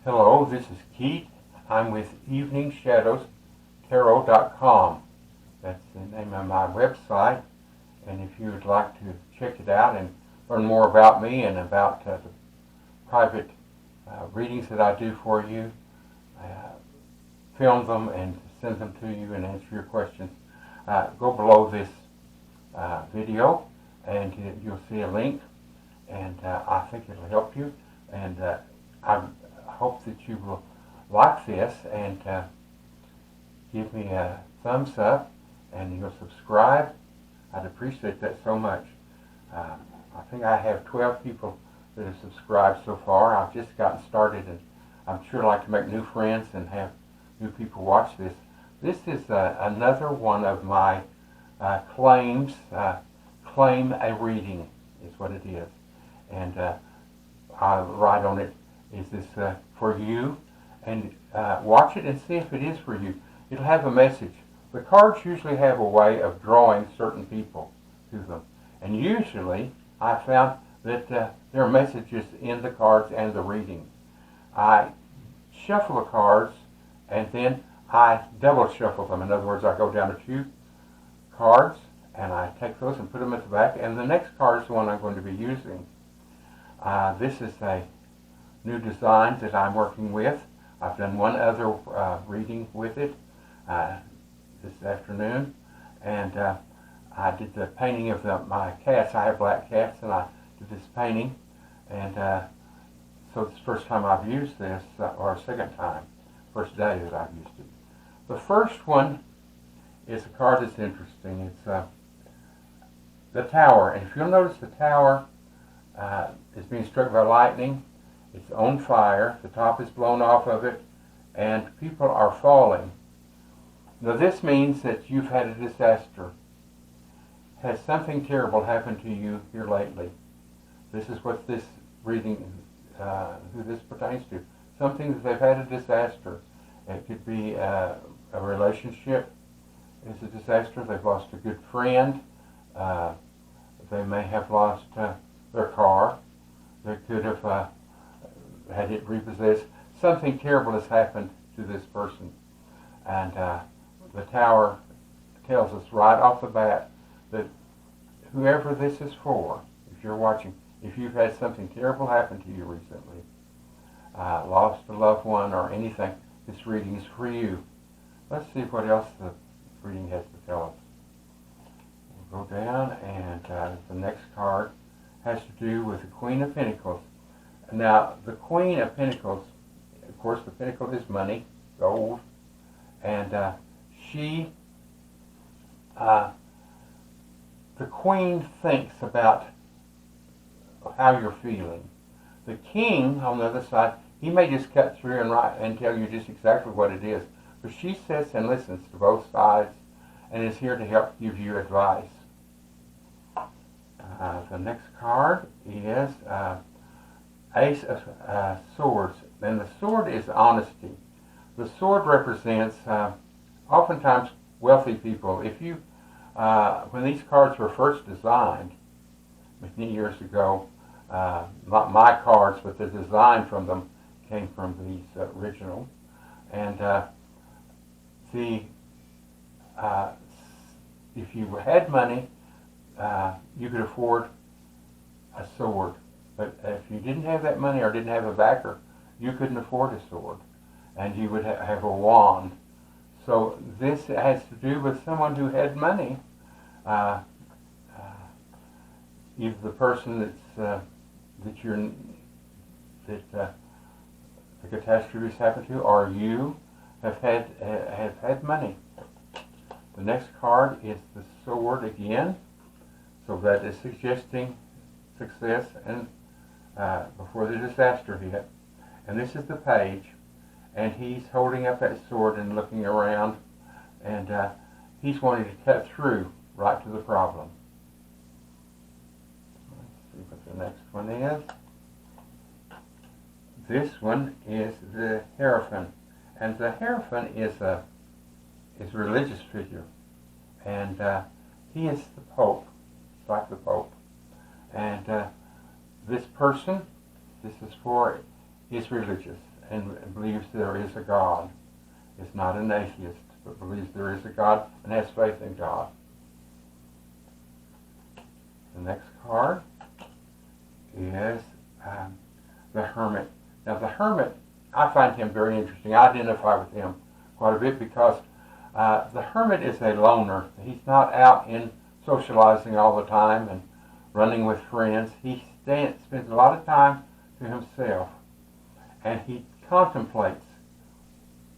Hello, this is Keith. I'm with EveningShadowsTarot.com. That's the name of my website. And if you would like to check it out and learn more about me and about the private readings that I do for you, film them and send them to you and answer your questions, go below this video and you'll see a link, and I think it'll help you, and I hope that you will like this and give me a thumbs up and you'll subscribe. I'd appreciate that so much. I think I have 12 people that have subscribed so far. I've just gotten started, and I'm sure like to make new friends and have new people watch this. This is another one of my claims. Claim a reading is what it is. And I write on it, is this for you? And watch it and see if it is for you. It'll have a message. The cards usually have a way of drawing certain people to them. And usually I found that there are messages in the cards and the reading. I shuffle the cards and then I double shuffle them. In other words, I go down a few cards and I take those and put them at the back, and the next card is the one I'm going to be using. This is a new design that I'm working with. I've done one other reading with it this afternoon, and I did the painting of my cats. I have black cats, and I did this painting, and so it's the first time I've used this, or second time, first day that I've used it. The first one is a card that's interesting. It's the Tower, and if you'll notice, the Tower is being struck by lightning. It's on fire. The top is blown off of it, and people are falling. Now this means that you've had a disaster. Has something terrible happened to you here lately? This is what this reading, who this pertains to. Something that they've had a disaster. It could be a relationship is a disaster. They've lost a good friend. They may have lost their car. They could have had it repossessed. Something terrible has happened to this person. And the Tower tells us right off the bat that whoever this is for, if you're watching, if you've had something terrible happen to you recently, lost a loved one or anything, this reading is for you. Let's see what else the reading has to tell us. We'll go down, and the next card has to do with the Queen of Pentacles. Now, the Queen of Pentacles, of course, the Pentacle is money, gold, and the Queen thinks about how you're feeling. The King, on the other side, he may just cut through and write and tell you just exactly what it is. But she sits and listens to both sides and is here to help give you advice. The next card is Ace of Swords. And the sword is honesty. The sword represents oftentimes wealthy people. If you, when these cards were first designed many years ago, not my cards, but the design from them came from these original. And if you had money, you could afford a sword. But if you didn't have that money or didn't have a backer, you couldn't afford a sword. And you would have a wand. So this has to do with someone who had money. Either the person that's the catastrophes happened to, or you have had money. The next card is the sword again, so that is suggesting success and before the disaster hit. And this is the Page, and he's holding up that sword and looking around, and he's wanting to cut through right to the problem. Let's see what the next one is. This one is the Hierophant, and the Hierophant is a religious figure, and he is the Pope. It's like the Pope, and this person, this is for, is religious, and believes there is a God. Is not an atheist, but believes there is a God and has faith in God. The next card is the Hermit. Now the Hermit, I find him very interesting. I identify with him quite a bit because the Hermit is a loner. He's not out in socializing all the time and running with friends. He spends a lot of time to himself, and he contemplates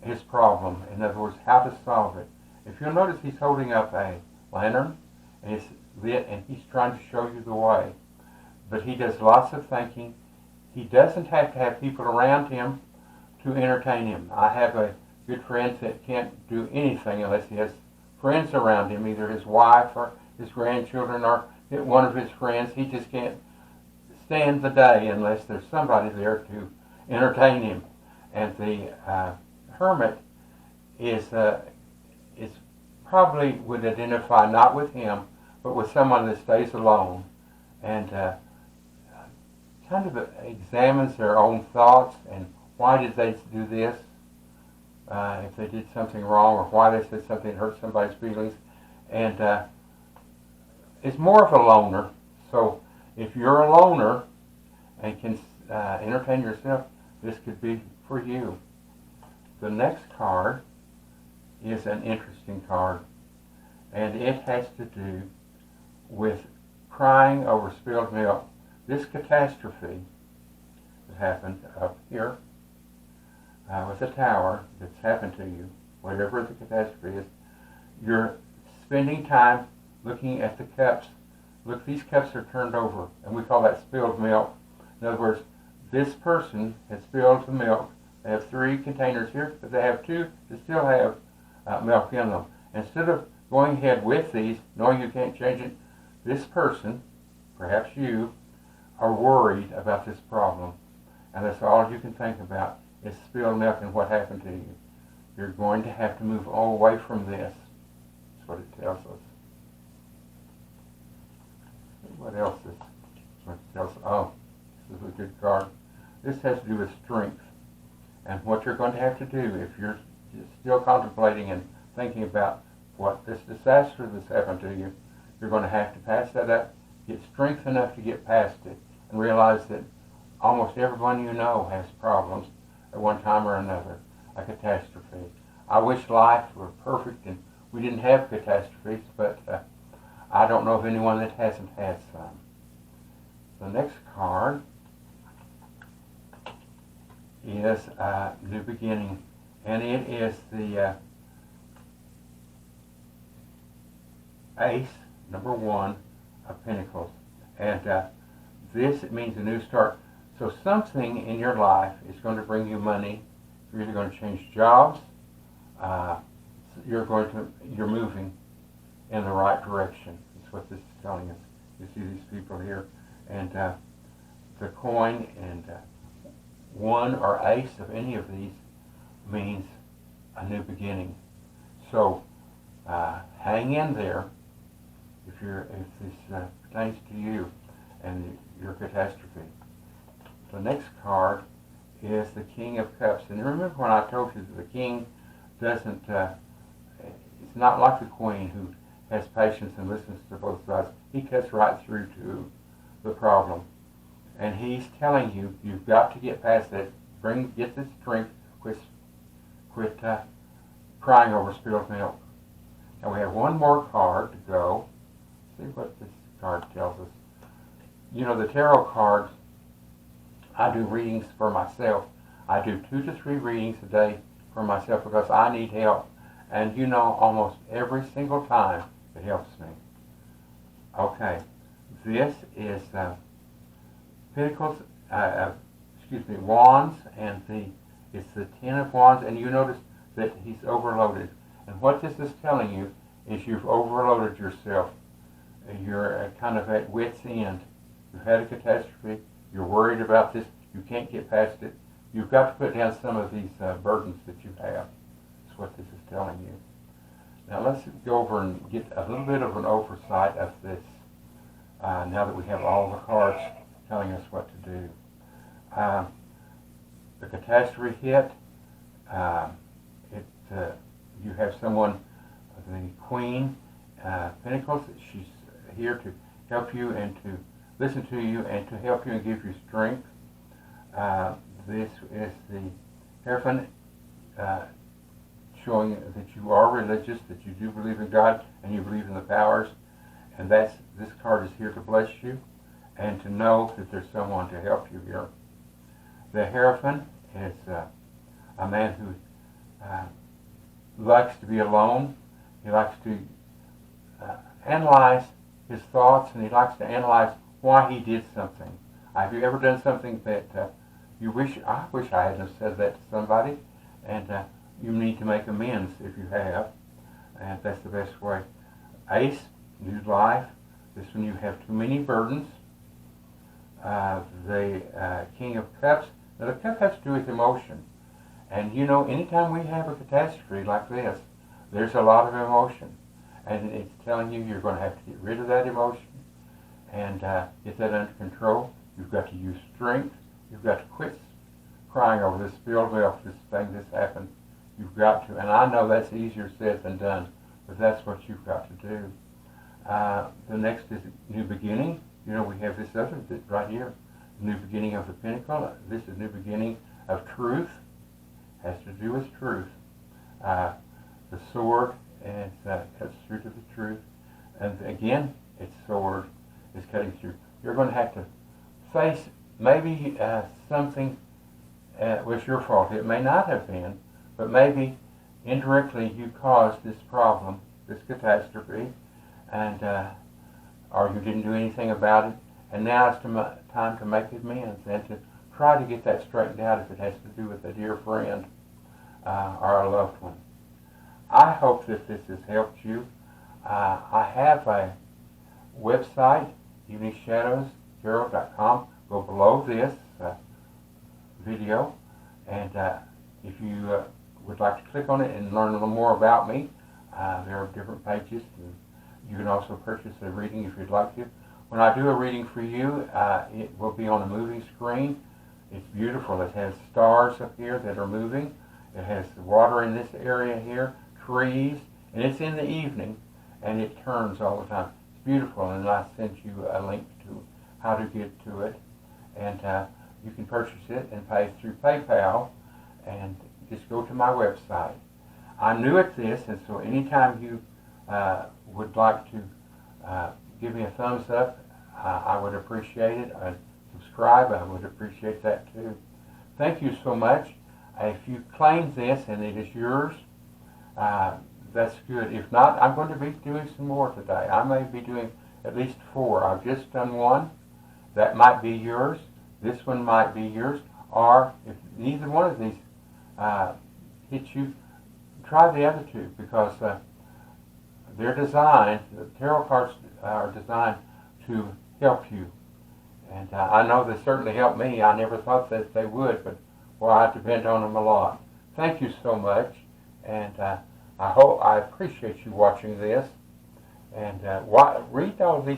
his problem. In other words, how to solve it. If you'll notice, he's holding up a lantern, and it's lit, and he's trying to show you the way. But he does lots of thinking. He doesn't have to have people around him to entertain him. I have a good friend that can't do anything unless he has friends around him, either his wife or his grandchildren or one of his friends. He just can't stand the day unless there's somebody there to entertain him. And the Hermit is probably would identify not with him, but with someone that stays alone and kind of examines their own thoughts and why did they do this, if they did something wrong, or why they said something that hurt somebody's feelings, and is more of a loner. So if you're a loner and can entertain yourself, this could be for you. The next card is an interesting card, and it has to do with crying over spilled milk. This catastrophe that happened up here with the tower that's happened to you, whatever the catastrophe is, you're spending time looking at the cups. Look, these cups are turned over, and we call that spilled milk. In other words, this person has spilled the milk. They have 3 containers here, but they have 2 that still have milk in them. Instead of going ahead with these, knowing you can't change it, this person, perhaps you, are worried about this problem. And that's all you can think about is spilled milk and what happened to you. You're going to have to move all away from this. That's what it tells us. What else is what it tells us? Oh, this is a good card. This has to do with strength. And what you're going to have to do if you're still contemplating and thinking about what this disaster that's happened to you, you're going to have to pass that up, get strength enough to get past it, and realize that almost everyone you know has problems at one time or another, a catastrophe. I wish life were perfect and we didn't have catastrophes, but I don't know of anyone that hasn't had some. The next card is New Beginning, and it is the Ace, number 1 of Pentacles. And this, it means a new start. So something in your life is going to bring you money. You're either going to change jobs, you're moving in the right direction. That's what this is telling us. You see these people here, and the coin and 1 or ace of any of these means a new beginning. So hang in there if this pertains to you and your catastrophe. The next card is the King of Cups. And remember when I told you that the King doesn't, it's not like the Queen who has patience and listens to both sides. He cuts right through to the problem. And he's telling you, you've got to get past that. Get this strength, quit crying over spilled milk. And we have one more card to go. See what this card tells us. You know, the tarot cards, I do readings for myself. I do 2 to 3 readings a day for myself because I need help. And you know, almost every single time it helps me. Okay, this is Pentacles, Wands, and it's the 10 of Wands, and you notice that he's overloaded. And what this is telling you is you've overloaded yourself. You're kind of at wit's end. You've had a catastrophe. You're worried about this. You can't get past it. You've got to put down some of these burdens that you have. That's what this is telling you. Now let's go over and get a little bit of an oversight of this now that we have all the cards telling us what to do. the catastrophe hit, you have someone, the Queen Pentacles. She's here to help you and to listen to you and to help you and give you strength. This is the Hierophant, showing that you are religious, that you do believe in God and you believe in the powers, and this card is here to bless you and to know that there's someone to help you here. The Hierophant is a man who likes to be alone. He likes to analyze his thoughts, and he likes to analyze why he did something. Have you ever done something that you wish I hadn't have said that to somebody? And you need to make amends if you have, and that's the best way. Ace, new life. This one, you have too many burdens. The King of Cups. Now the cup has to do with emotion, and you know, anytime we have a catastrophe like this, there's a lot of emotion, and it's telling you you're going to have to get rid of that emotion and get that under control. You've got to use strength. You've got to quit crying over this spilled milk, this thing, this happened. You've got to, and I know that's easier said than done, but that's what you've got to do. The next is new beginning. You know, we have this other bit right here, new beginning of the Pentacle. This is new beginning of truth. Has to do with truth. The sword cuts through to the truth, and again, its sword is cutting through. You're going to have to face maybe something was your fault. It may not have been, but maybe indirectly you caused this problem, this catastrophe, and or you didn't do anything about it, and now it's time to make amends and to try to get that straightened out if it has to do with a dear friend or a loved one. I hope that this has helped you. I have a website, eveningshadowstarot.com. Go below this video, and if you would like to click on it and learn a little more about me, there are different pages. And you can also purchase a reading if you'd like to. When I do a reading for you, it will be on a moving screen. It's beautiful. It has stars up here that are moving. It has water in this area here, trees, and it's in the evening, and it turns all the time. It's beautiful, and I sent you a link to how to get to it, and you can purchase it and pay through PayPal, and just go to my website. I'm new at this, and so anytime you would like to give me a thumbs up, I would appreciate it. Subscribe, I would appreciate that too. Thank you so much. If you claim this and it is yours, that's good. If not, I'm going to be doing some more today. I may be doing at least 4. I've just done one. That might be yours. This one might be yours. Or if neither one of these hits you, try the other 2, because they're designed, the tarot cards are designed to help you. And I know they certainly helped me. I never thought that they would, but well, I depend on them a lot. Thank you so much, and I appreciate you watching this, and read all these